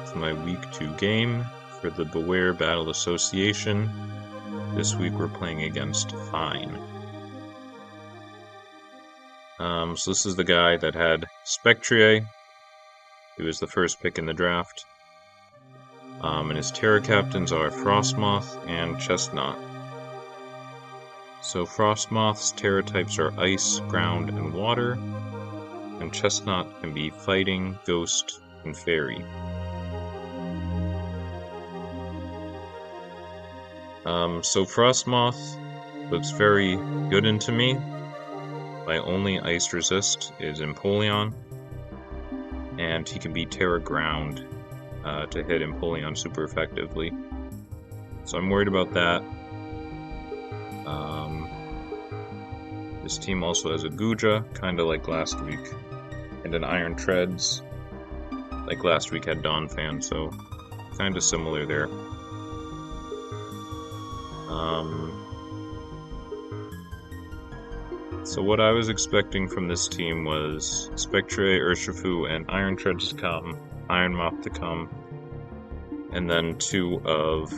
with my Week 2 game for the Beware Battle Association. This week we're playing against Phine. So this is the guy that had Spectrier. He was the first pick in the draft. And his Terra captains are Frostmoth and Chestnut. So Frostmoth's Terra types are Ice, Ground, and Water, and Chestnut can be Fighting, Ghost, and Fairy. So Frostmoth looks very good into me. My only Ice resist is Empoleon, and he can be Terra Ground to hit Empoleon super effectively. So I'm worried about that. This team also has a Guja, kinda like last week, and an Iron Treads, like last week had Donphan, so kinda similar there. So what I was expecting from this team was Spectrier, Urshifu, and Iron Treads to come, Iron Moth to come, and then 2 of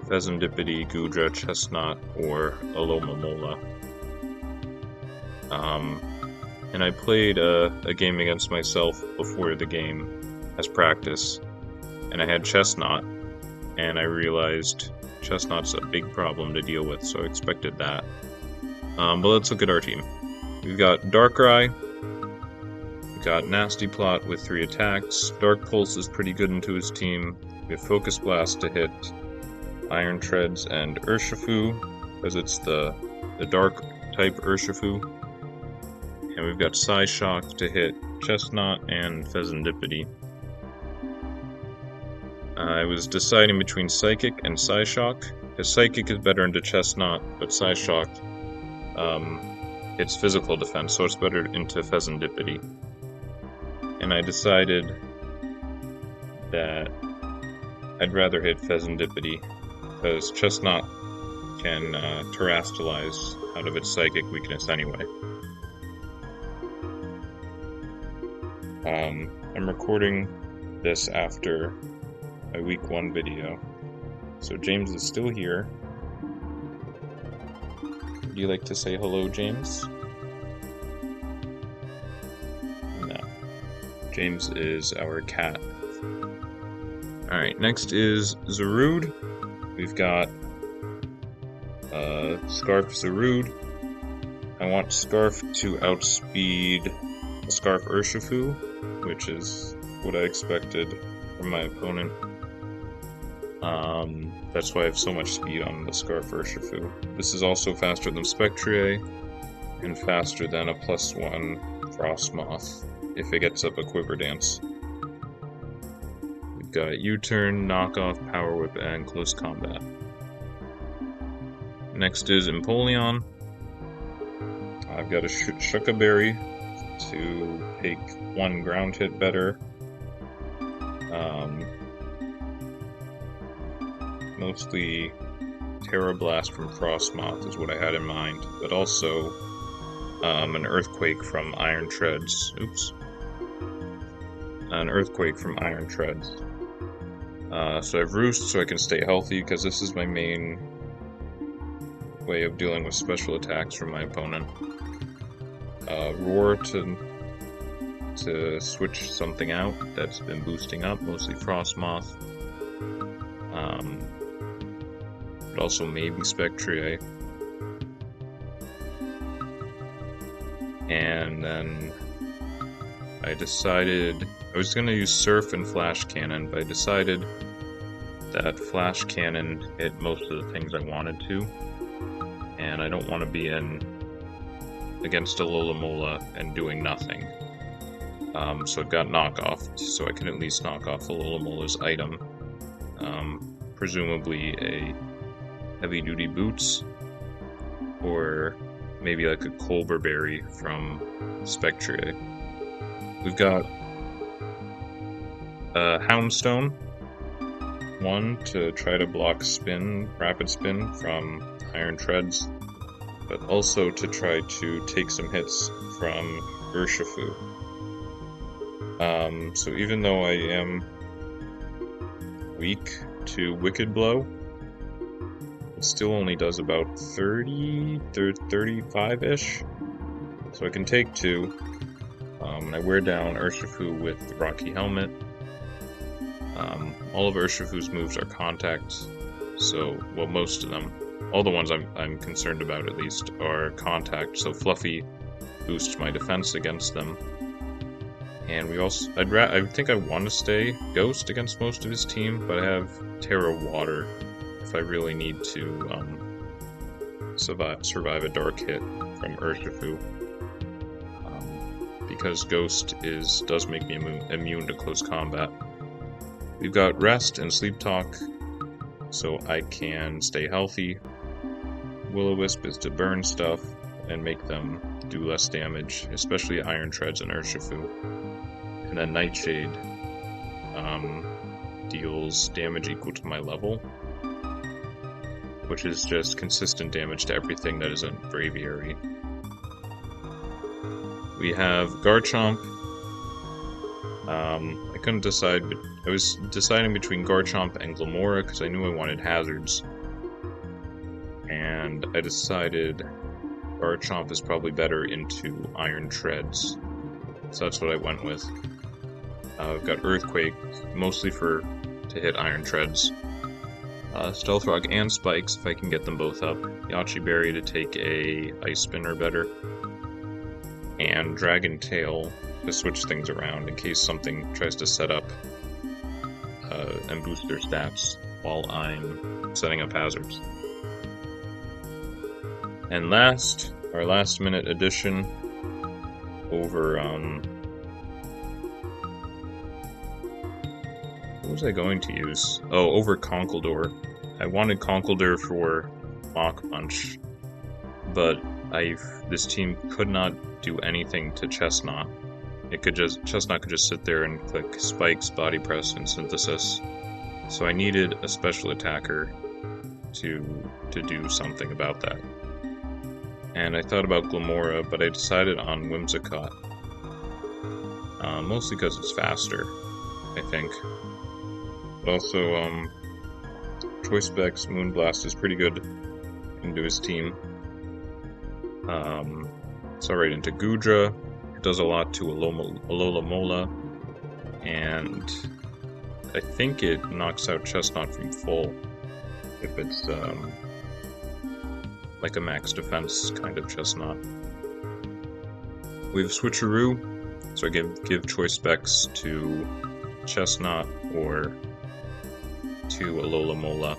Pheasantipede, Guja, Chestnut, or Alomomola. And I played a game against myself before the game as practice, and I had Chestnut, and I realized Chestnut's a big problem to deal with, so I expected that. But let's look at our team. We've got Darkrai, we've got Nasty Plot with 3 attacks, Dark Pulse is pretty good into his team, we have Focus Blast to hit Iron Treads and Urshifu, because it's the Dark type Urshifu. And we've got Psyshock to hit Chestnut and Pheasantipede. I was deciding between Psychic and Psyshock, because Psychic is better into Chestnut, but Psyshock, it's physical defense, so it's better into Pheasantipede. And I decided that I'd rather hit Pheasantipede, because Chestnut can terrestrialize out of its Psychic weakness anyway. I'm recording this after my Week 1 video, so James is still here. Would you like to say hello, James? No. James is our cat. Alright, next is Zarude. We've got Scarf Zarude. I want Scarf to outspeed Scarf Urshifu, which is what I expected from my opponent. That's why I have so much speed on the Scarf Urshifu. This is also faster than Spectrier, and faster than a +1 Frostmoth, if it gets up a Quiver Dance. We've got U-Turn, Knockoff, Power Whip, and Close Combat. Next is Empoleon. I've got a Shuka Berry to take 1 ground hit better. Mostly Terra Blast from Frostmoth is what I had in mind, but also an Earthquake from Iron Treads. Oops. An Earthquake from Iron Treads. So I have Roost so I can stay healthy, because this is my main way of dealing with special attacks from my opponent. Roar to switch something out that's been boosting up, mostly Frostmoth. But also maybe Spectrier. And then I decided I was going to use Surf and Flash Cannon, but I decided that Flash Cannon hit most of the things I wanted to, and I don't want to be in against a Alomomola and doing nothing. So it got knockoff, so I can at least knock off Alolomola's item. Presumably a heavy-duty boots, or maybe like a Colbur Berry from Spectrier. We've got Houndstone, 1 to try to block rapid spin from Iron Treads, but also to try to take some hits from Urshifu. So even though I am weak to Wicked Blow. It still only does about 30, 35-ish. So I can take 2. And I wear down Urshifu with the Rocky Helmet. All of Urshifu's moves are contact, so, well, most of them. All the ones I'm concerned about, at least, are contact, so Fluffy boosts my defense against them. And we also, I think I want to stay Ghost against most of his team, but I have Terra Water if I really need to survive a dark hit from Urshifu. Because Ghost does make me immune to close combat. We've got Rest and Sleep Talk, so I can stay healthy. Will-O-Wisp is to burn stuff and make them do less damage, especially Iron Treads and Urshifu. And then Nightshade deals damage equal to my level, which is just consistent damage to everything that isn't Braviary. We have Garchomp. I couldn't decide, but I was deciding between Garchomp and Glimmora because I knew I wanted hazards. And I decided Garchomp is probably better into Iron Treads. So that's what I went with. I've got Earthquake, mostly to hit Iron Treads. Stealth Rock and Spikes, if I can get them both up. Yache Berry to take a Ice Spin or better. And Dragon Tail to switch things around in case something tries to set up and boost their stats while I'm setting up hazards. And last, our last minute addition over, what was I going to use? Oh, over Conkeldurr. I wanted Conkeldurr for Mach Punch, but this team could not do anything to Chestnut. Chestnut could just sit there and click Spikes, Body Press, and Synthesis. So I needed a special attacker to do something about that. And I thought about Glimmora, but I decided on Whimsicott. Mostly because it's faster, I think. But also, Choice Specs Moonblast is pretty good into his team. It's alright into Goodra. It does a lot to Alola Mola. And I think it knocks out Chestnut from full if it's like a max defense kind of Chestnut. We have Switcheroo, so I give Choice Specs to Chestnut or to Alola Mola.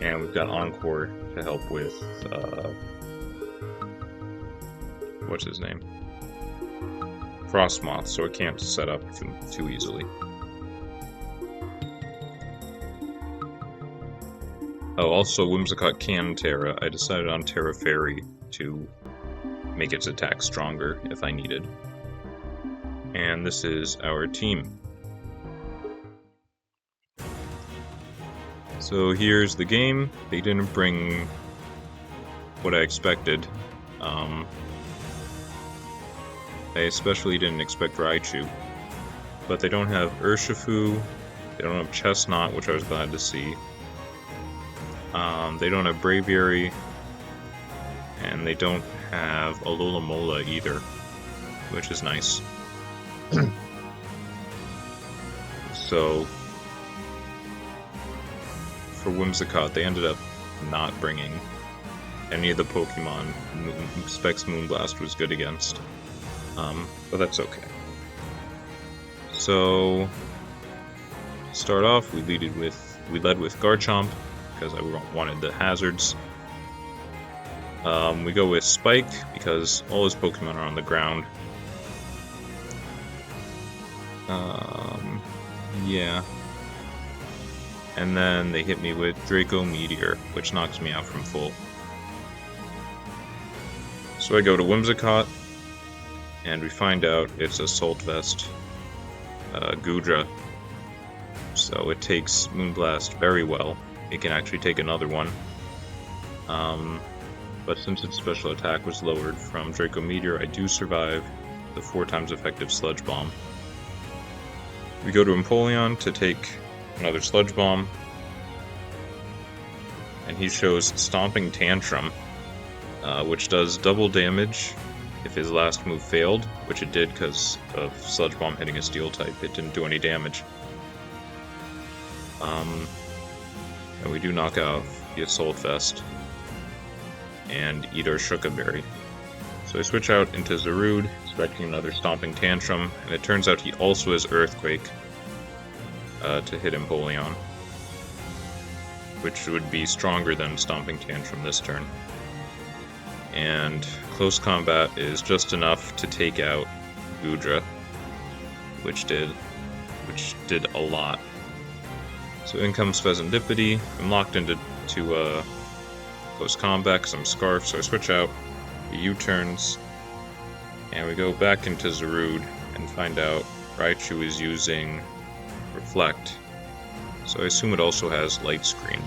And we've got Encore to help with what's his name? Frostmoth, so it can't set up too easily. Oh, also Whimsicott can Terra. I decided on Terra Fairy to make its attack stronger if I needed. And this is our team. So here's the game. They didn't bring what I expected. I especially didn't expect Raichu. But they don't have Urshifu, they don't have Chestnut, which I was glad to see. They don't have Braviary, and they don't have Alola Mola either, which is nice. So, for Whimsicott, they ended up not bringing any of the Pokemon Specs Moonblast was good against. But that's okay. So, to start off, we led with Garchomp, because I wanted the hazards. We go with Spike, because all his Pokemon are on the ground. Yeah. And then they hit me with Draco Meteor, which knocks me out from full. So I go to Whimsicott, and we find out it's Assault Vest Goodra. So it takes Moonblast very well. It can actually take another one. But since its special attack was lowered from Draco Meteor, I do survive the 4 times effective Sludge Bomb. We go to Empoleon to take another Sludge Bomb, and he shows Stomping Tantrum, which does double damage if his last move failed, which it did because of Sludge Bomb hitting a Steel type. It didn't do any damage. And we do knock off the Assault Vest and eat our Shuka Berry. So I switch out into Zarude, expecting another Stomping Tantrum, and it turns out he also has Earthquake to hit Empoleon, which would be stronger than Stomping Tantrum this turn. And Close Combat is just enough to take out Goodra, which did a lot. So in comes Pheasantipede. I'm locked into Close Combat because I'm Scarf, so I switch out. He U-turns, and we go back into Zarude and find out Raichu is using Reflect, so I assume it also has Light Screen.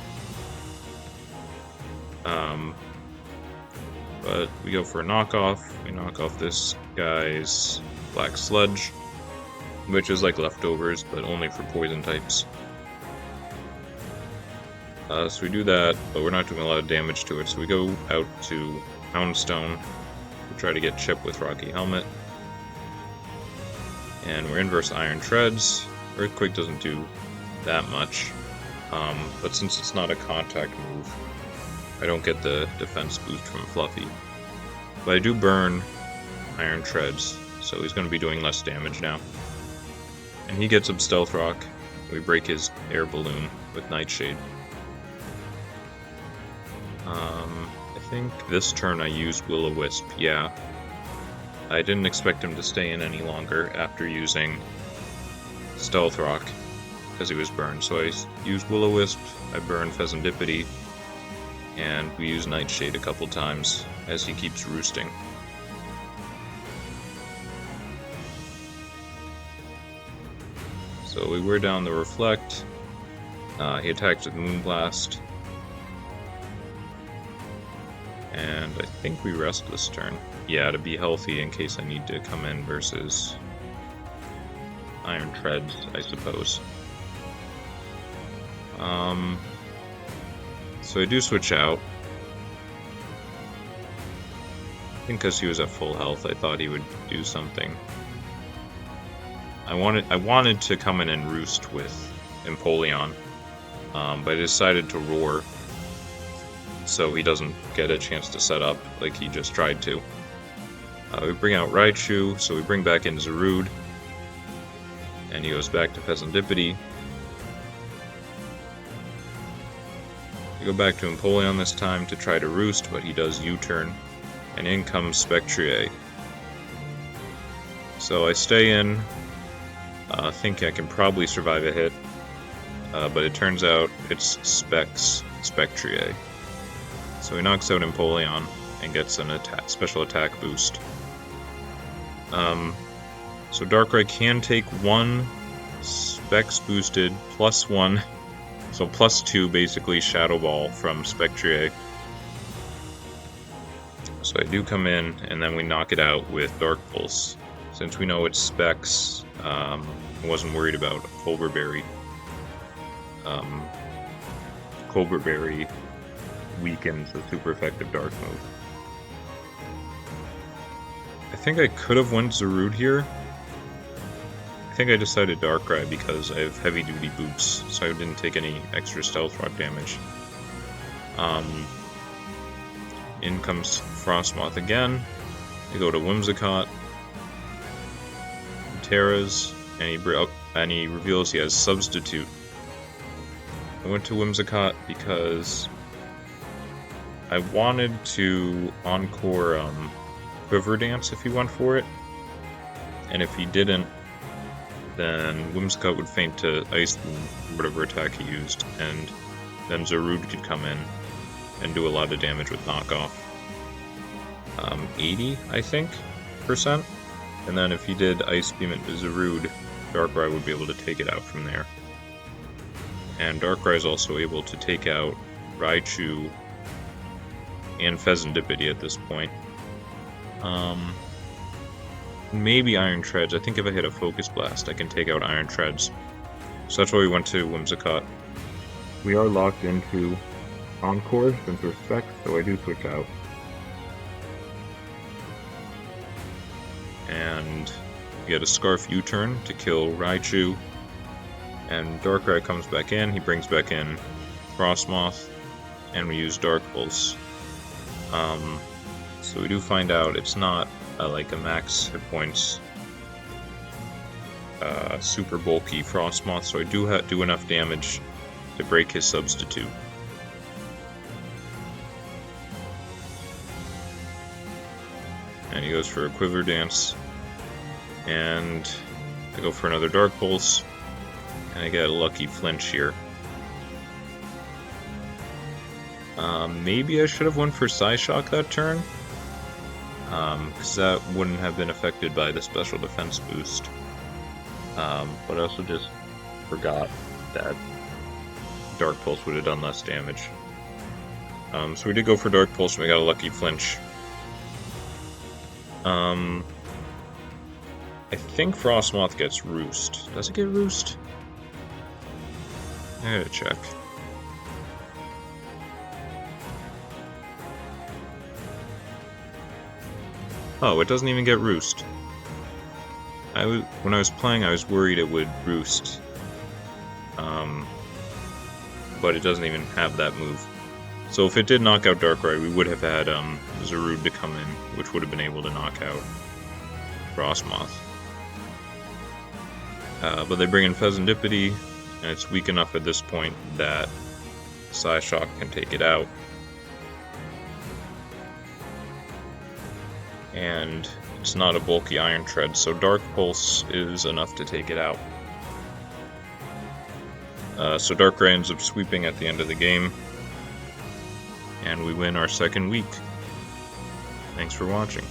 But we go for a knockoff. We knock off this guy's Black Sludge, which is like leftovers, but only for poison types. So we do that, but we're not doing a lot of damage to it, so we go out to Houndstone to try to get Chip with Rocky Helmet. And we're inverse Iron Treads. Earthquake doesn't do that much, but since it's not a contact move, I don't get the defense boost from Fluffy. But I do burn Iron Treads, so he's going to be doing less damage now. And he gets up Stealth Rock. We break his Air Balloon with Nightshade. I think this turn I used Will-O-Wisp, yeah. I didn't expect him to stay in any longer after using Stealth Rock, because he was burned. So I used Will-O-Wisp, I burned Pheasantipede, and we use Nightshade a couple times as he keeps roosting. So we wear down the Reflect. He attacks with Moonblast. And I think we rest this turn. Yeah, to be healthy in case I need to come in versus Iron Treads, I suppose. So I do switch out. I think because he was at full health, I thought he would do something. I wanted to come in and roost with Empoleon, but I decided to roar, so he doesn't get a chance to set up like he just tried to. We bring out Raichu, so we bring back in Zarude, and he goes back to Pheasantipede. We go back to Empoleon this time to try to roost, but he does U-turn, and in comes Spectrier. So I stay in, think I can probably survive a hit, but it turns out it's Spectrier. So he knocks out Empoleon and gets an special attack boost. So Darkrai can take one Specs boosted +1, so +2 basically Shadow Ball from Spectrier. So I do come in, and then we knock it out with Dark Pulse. Since we know it's Specs, I wasn't worried about Colbur Berry. Colbur Berry weakens the super effective Dark move. I think I could have went Zarude here. I think I decided Darkrai because I have heavy duty boots, so I didn't take any extra Stealth Rock damage. In comes Frostmoth again. I go to Whimsicott, Terra's, and he reveals he has Substitute. I went to Whimsicott because I wanted to Encore Quiver Dance if he went for it, and if he didn't, then Whimsicott would feint to Ice Beam, whatever attack he used, and then Zarude could come in and do a lot of damage with knockoff. 80, I think, %. And then if he did Ice Beam into Zarude, Darkrai would be able to take it out from there. And Darkrai is also able to take out Raichu and Pheasantipede at this point. Maybe Iron Treads. I think if I hit a Focus Blast, I can take out Iron Treads. So that's why we went to Whimsicott. We are locked into Encore since we're Spec, so I do switch out. And we get a Scarf U-turn to kill Raichu. And Darkrai comes back in, he brings back in Frostmoth, and we use Dark Pulse. So we do find out it's not like a max hit points super bulky Frostmoth, so I do enough damage to break his substitute. And he goes for a Quiver Dance, and I go for another Dark Pulse, and I get a lucky flinch here. Maybe I should have went for Psyshock that turn, because that wouldn't have been affected by the special defense boost. But I also just forgot that Dark Pulse would have done less damage. So we did go for Dark Pulse, and we got a lucky flinch. I think Frostmoth gets Roost. Does it get Roost? I gotta check. Oh, it doesn't even get Roost. When I was playing, I was worried it would Roost. But it doesn't even have that move. So if it did knock out Darkrai, we would have had Zarude to come in, which would have been able to knock out Frostmoth. But they bring in Pheasantipity, and it's weak enough at this point that Psyshock can take it out. And it's not a bulky Iron Tread, so Dark Pulse is enough to take it out. So Darkrai ends up sweeping at the end of the game, and we win our second week. Thanks for watching.